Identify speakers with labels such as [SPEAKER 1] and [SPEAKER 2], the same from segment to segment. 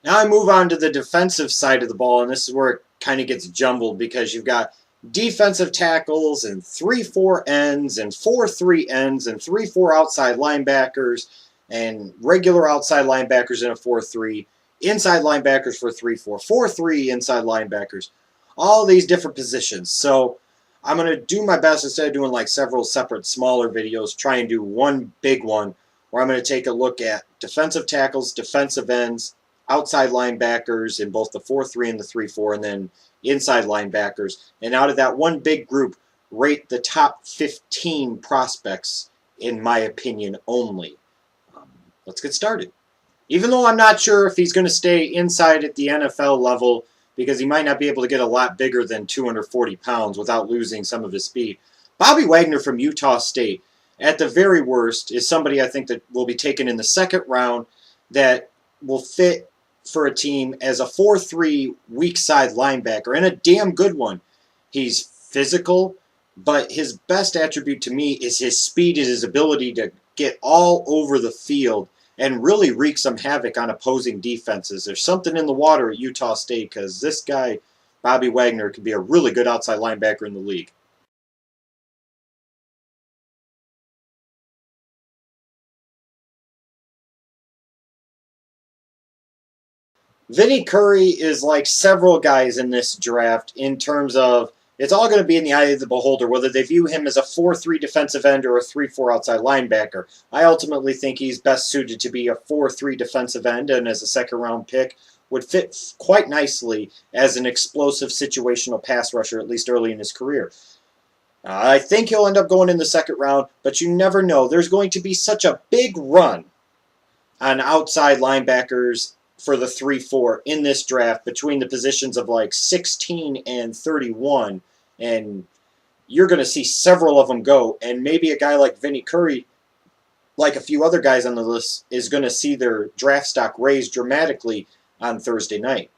[SPEAKER 1] Now I move on to the defensive side of the ball, and this is where it kind of gets jumbled because you've got defensive tackles and 3-4 ends and 4-3 ends and 3-4 outside linebackers and regular outside linebackers in a 4-3, inside linebackers for 3-4, 4-3 inside linebackers, all these different positions. So I'm going to do my best instead of doing like several separate smaller videos, try and do one big one where I'm going to take a look at defensive tackles, defensive ends, outside linebackers in both the 4-3 and the 3-4, and then inside linebackers. And out of that one big group, rate the top 15 prospects, in my opinion, only. Let's get started. Even though I'm not sure if he's going to stay inside at the NFL level, because he might not be able to get a lot bigger than 240 pounds without losing some of his speed, Bobby Wagner from Utah State, at the very worst, is somebody I think that will be taken in the second round that will fit for a team as a 4-3 weak side linebacker, and a damn good one. He's physical, but his best attribute to me is his speed and his ability to get all over the field and really wreak some havoc on opposing defenses. There's something in the water at Utah State because this guy, Bobby Wagner, could be a really good outside linebacker in the league. Vinny Curry is like several guys in this draft in terms of it's all going to be in the eye of the beholder, whether they view him as a 4-3 defensive end or a 3-4 outside linebacker. I ultimately think he's best suited to be a 4-3 defensive end, and as a second-round pick, would fit quite nicely as an explosive situational pass rusher, at least early in his career. I think he'll end up going in the second round, but you never know. There's going to be such a big run on outside linebackers for the 3-4 in this draft between the positions of like 16 and 31, and you're going to see several of them go, and maybe a guy like Vinny Curry, like a few other guys on the list, is going to see their draft stock raised dramatically on Thursday night.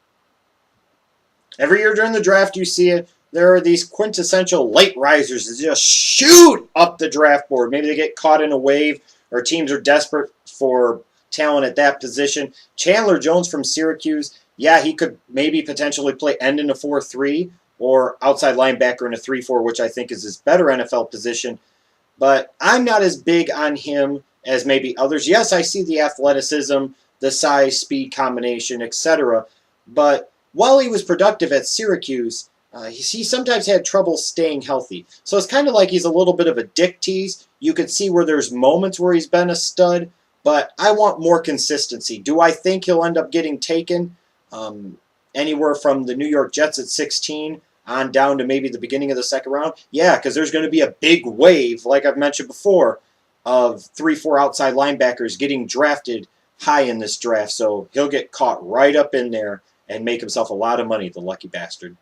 [SPEAKER 1] Every year during the draft you see it, there are these quintessential late risers that just shoot up the draft board. Maybe they get caught in a wave, or teams are desperate for talent at that position. Chandler Jones from Syracuse, yeah, he could maybe potentially play end in a 4-3 or outside linebacker in a 3-4, which I think is his better NFL position. But I'm not as big on him as maybe others. Yes, I see the athleticism, the size, speed combination, etc. But while he was productive at Syracuse, he sometimes had trouble staying healthy. So it's kind of like he's a little bit of a dick tease. You could see where there's moments where he's been a stud, but I want more consistency. Do I think he'll end up getting taken anywhere from the New York Jets at 16 on down to maybe the beginning of the second round? Yeah, because there's going to be a big wave, like I've mentioned before, of 3-4 outside linebackers getting drafted high in this draft. So he'll get caught right up in there and make himself a lot of money, the lucky bastard.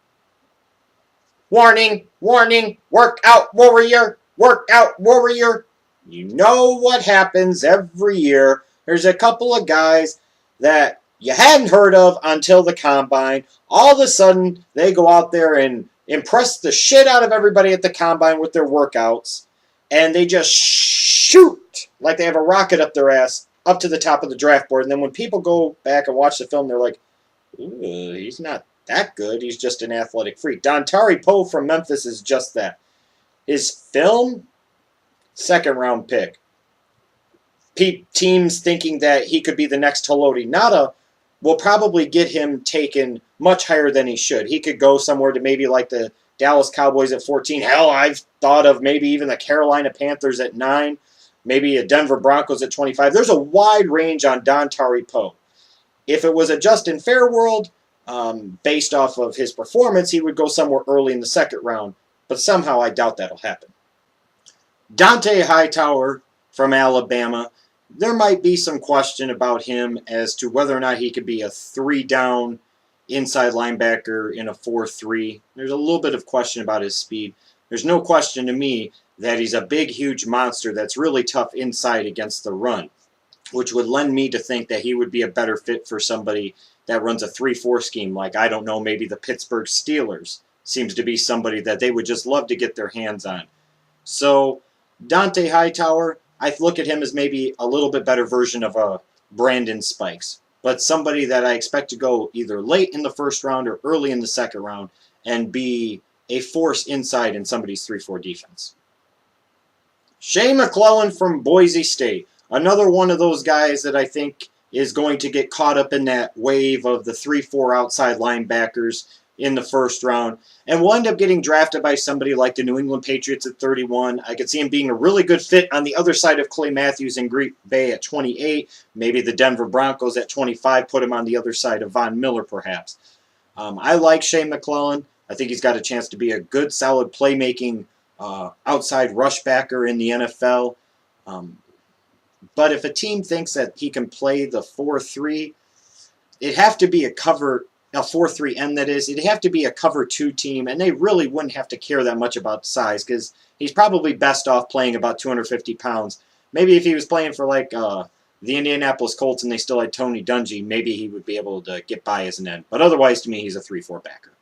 [SPEAKER 1] Warning, warning, workout warrior, workout warrior. You know what happens every year. There's a couple of guys that you hadn't heard of until the combine. All of a sudden, they go out there and impress the shit out of everybody at the combine with their workouts, and they just shoot like they have a rocket up their ass up to the top of the draft board. And then when people go back and watch the film, they're like, ooh, he's not that good. He's just an athletic freak. Dontari Poe from Memphis is just that. His film, second-round pick. Teams thinking that he could be the next Haloti Ngata will probably get him taken much higher than he should. He could go somewhere to maybe like the Dallas Cowboys at 14. Hell, I've thought of maybe even the Carolina Panthers at 9, maybe a Denver Broncos at 25. There's a wide range on Dontari Poe. If it was a Justin Fair world, based off of his performance, he would go somewhere early in the second round, but somehow I doubt that'll happen. Dante Hightower from Alabama, there might be some question about him as to whether or not he could be a 3-down inside linebacker in a 4-3. There's a little bit of question about his speed. There's no question to me that he's a big, huge monster that's really tough inside against the run, which would lend me to think that he would be a better fit for somebody that runs a 3-4 scheme, like, I don't know, maybe the Pittsburgh Steelers seems to be somebody that they would just love to get their hands on. So Dante Hightower, I look at him as maybe a little bit better version of a Brandon Spikes. but somebody that I expect to go either late in the first round or early in the second round and be a force inside in somebody's 3-4 defense. Shea McLaughlin from Boise State. Another one of those guys that I think is going to get caught up in that wave of the 3-4 outside linebackers in the first round, and will end up getting drafted by somebody like the New England Patriots at 31. I could see him being a really good fit on the other side of Clay Matthews and Green Bay at 28. Maybe the Denver Broncos at 25 put him on the other side of Von Miller, perhaps. I like Shea McLaughlin. I think he's got a chance to be a good, solid playmaking outside rush backer in the NFL. But if a team thinks that he can play the 4-3, it'd have to be a 4-3 end, that is. It'd have to be a cover 2 team, and they really wouldn't have to care that much about size because he's probably best off playing about 250 pounds. Maybe if he was playing for like the Indianapolis Colts and they still had Tony Dungy, maybe he would be able to get by as an end. But otherwise, to me, he's a 3-4 backer.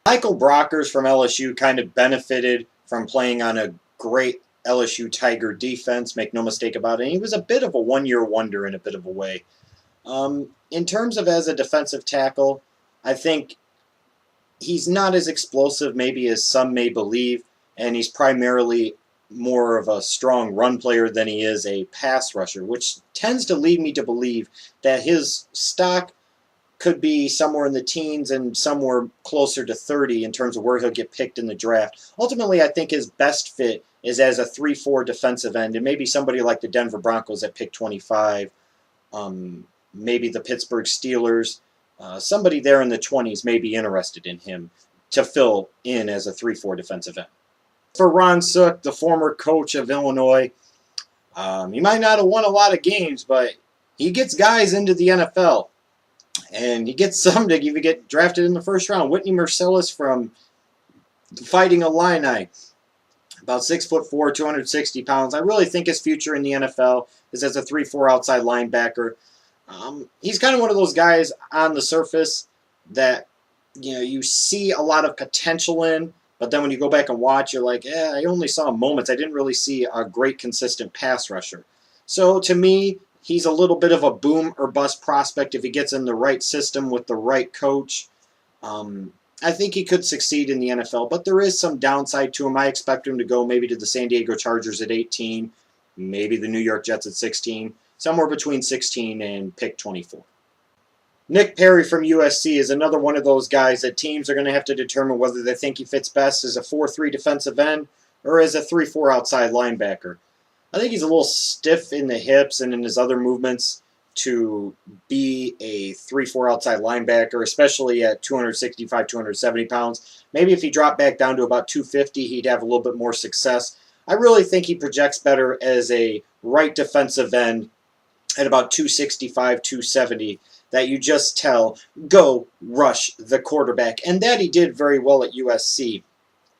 [SPEAKER 1] Michael Brockers from LSU kind of benefited from playing on a great LSU Tiger defense, make no mistake about it. And he was a bit of a one-year wonder in a bit of a way. In terms of as a defensive tackle, I think he's not as explosive maybe as some may believe, and he's primarily more of a strong run player than he is a pass rusher, which tends to lead me to believe that his stock could be somewhere in the teens and somewhere closer to 30 in terms of where he'll get picked in the draft. Ultimately, I think his best fit is as a 3-4 defensive end, and maybe somebody like the Denver Broncos at pick 25, maybe the Pittsburgh Steelers. Somebody there in the 20s may be interested in him to fill in as a 3-4 defensive end. For Ron Zook, the former coach of Illinois, he might not have won a lot of games, but he gets guys into the NFL. And he gets some to even get drafted in the first round. Whitney Mercilus from Fighting Illini, about 6'4", 260 pounds. I really think his future in the NFL is as a 3-4 outside linebacker. He's kind of one of those guys on the surface that you see a lot of potential in, but then when you go back and watch, you're like, I only saw moments. I didn't really see a great consistent pass rusher. So to me, he's a little bit of a boom or bust prospect if he gets in the right system with the right coach. I think he could succeed in the NFL, but there is some downside to him. I expect him to go maybe to the San Diego Chargers at 18, maybe the New York Jets at 16, somewhere between 16 and pick 24. Nick Perry from USC is another one of those guys that teams are going to have to determine whether they think he fits best as a 4-3 defensive end or as a 3-4 outside linebacker. I think he's a little stiff in the hips and in his other movements to be a 3-4 outside linebacker, especially at 265, 270 pounds. Maybe if he dropped back down to about 250, he'd have a little bit more success. I really think he projects better as a right defensive end at about 265, 270, that you just tell, go rush the quarterback. And that he did very well at USC.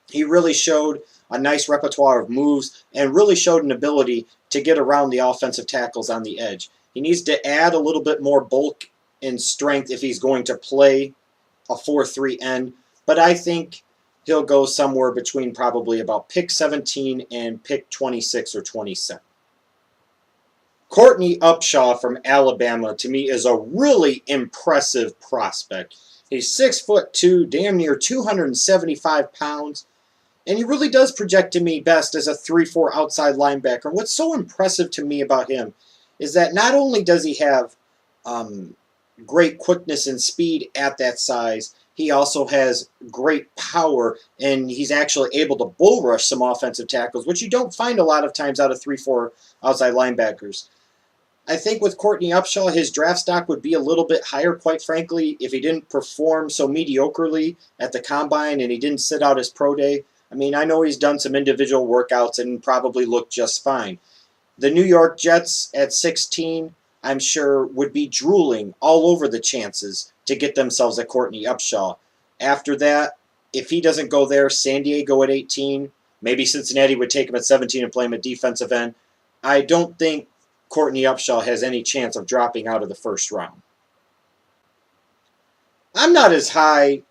[SPEAKER 1] He really showed a nice repertoire of moves and really showed an ability to get around the offensive tackles on the edge. He needs to add a little bit more bulk and strength if he's going to play a 4-3 end, but I think he'll go somewhere between probably about pick 17 and pick 26 or 27. Courtney Upshaw from Alabama, to me, is a really impressive prospect. He's 6'2", damn near 275 pounds. And he really does project to me best as a 3-4 outside linebacker. And what's so impressive to me about him is that not only does he have great quickness and speed at that size, he also has great power, and he's actually able to bull rush some offensive tackles, which you don't find a lot of times out of 3-4 outside linebackers. I think with Courtney Upshaw, his draft stock would be a little bit higher, quite frankly, if he didn't perform so mediocrely at the Combine and he didn't sit out his pro day. I mean, I know he's done some individual workouts and probably looked just fine. The New York Jets at 16, I'm sure, would be drooling all over the chances to get themselves a Courtney Upshaw. After that, if he doesn't go there, San Diego at 18, maybe Cincinnati would take him at 17 and play him at defensive end. I don't think Courtney Upshaw has any chance of dropping out of the first round. I'm not as high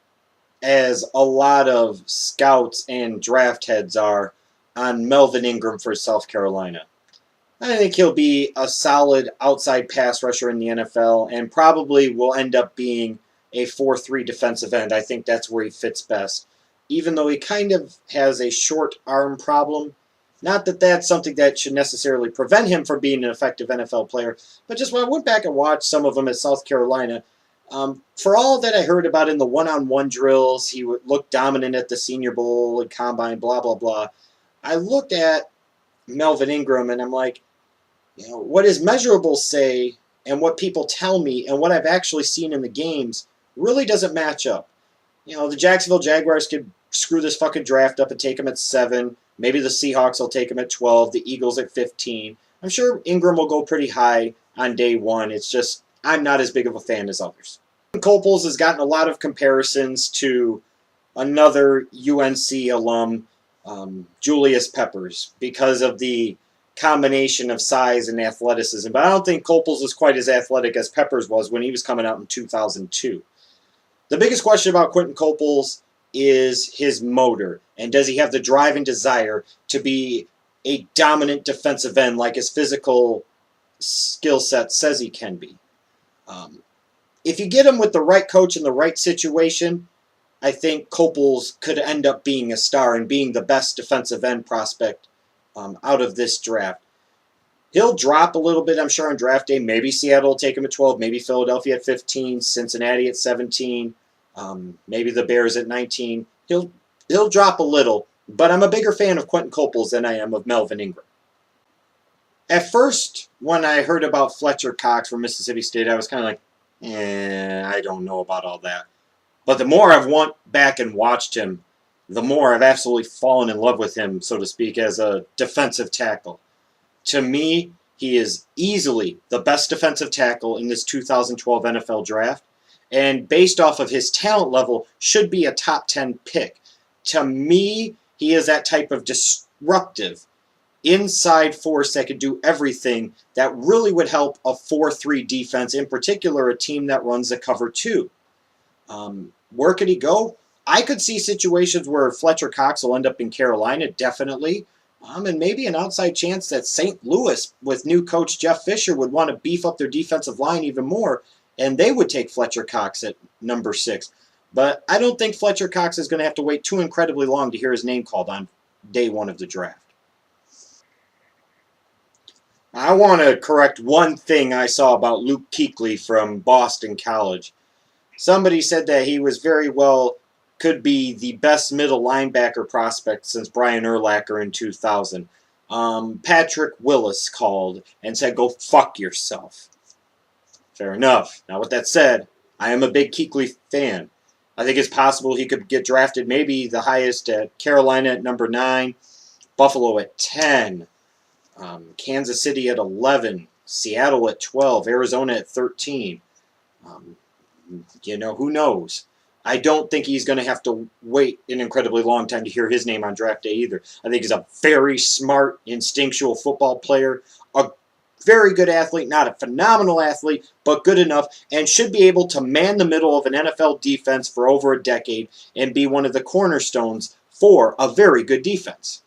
[SPEAKER 1] as a lot of scouts and draft heads are on Melvin Ingram for South Carolina. I think he'll be a solid outside pass rusher in the NFL and probably will end up being a 4-3 defensive end. I think that's where he fits best. Even though he kind of has a short arm problem. Not that that's something that should necessarily prevent him from being an effective NFL player, but just when I went back and watched some of them at South Carolina, for all that I heard about in the one-on-one drills, he would look dominant at the Senior Bowl and Combine, blah, blah, blah. I looked at Melvin Ingram and I'm like, what his measurables say and what people tell me and what I've actually seen in the games really doesn't match up. The Jacksonville Jaguars could screw this fucking draft up and take him at 7. Maybe the Seahawks will take him at 12, the Eagles at 15. I'm sure Ingram will go pretty high on day 1. It's just I'm not as big of a fan as others. Coples has gotten a lot of comparisons to another UNC alum, Julius Peppers, because of the combination of size and athleticism. But I don't think Coples is quite as athletic as Peppers was when he was coming out in 2002. The biggest question about Quinton Coples is his motor, and does he have the drive and desire to be a dominant defensive end like his physical skill set says he can be. If you get him with the right coach in the right situation, I think Coples could end up being a star and being the best defensive end prospect out of this draft. He'll drop a little bit, I'm sure, on draft day. Maybe Seattle will take him at 12, maybe Philadelphia at 15, Cincinnati at 17, maybe the Bears at 19. He'll drop a little, but I'm a bigger fan of Quinton Coples than I am of Melvin Ingram. At first, when I heard about Fletcher Cox from Mississippi State, I was kind of like, I don't know about all that. But the more I've went back and watched him, the more I've absolutely fallen in love with him, so to speak, as a defensive tackle. To me, he is easily the best defensive tackle in this 2012 NFL draft, and based off of his talent level, should be a top 10 pick. To me, he is that type of disruptive inside force that could do everything that really would help a 4-3 defense, in particular a team that runs a cover 2. Where could he go? I could see situations where Fletcher Cox will end up in Carolina, definitely. And maybe an outside chance that St. Louis, with new coach Jeff Fisher, would want to beef up their defensive line even more, and they would take Fletcher Cox at number 6. But I don't think Fletcher Cox is going to have to wait too incredibly long to hear his name called on day 1 of the draft. I want to correct one thing I saw about Luke Peakley from Boston College. Somebody said that he was very well, could be the best middle linebacker prospect since Brian Urlacher in 2000. Patrick Willis called and said, go fuck yourself. Fair enough. Now with that said, I am a big Peakley fan. I think it's possible he could get drafted maybe the highest at Carolina at number 9, Buffalo at 10, Kansas City at 11, Seattle at 12, Arizona at 13. Who knows? I don't think he's going to have to wait an incredibly long time to hear his name on draft day either. I think he's a very smart, instinctual football player, a very good athlete, not a phenomenal athlete, but good enough, and should be able to man the middle of an NFL defense for over a decade and be one of the cornerstones for a very good defense.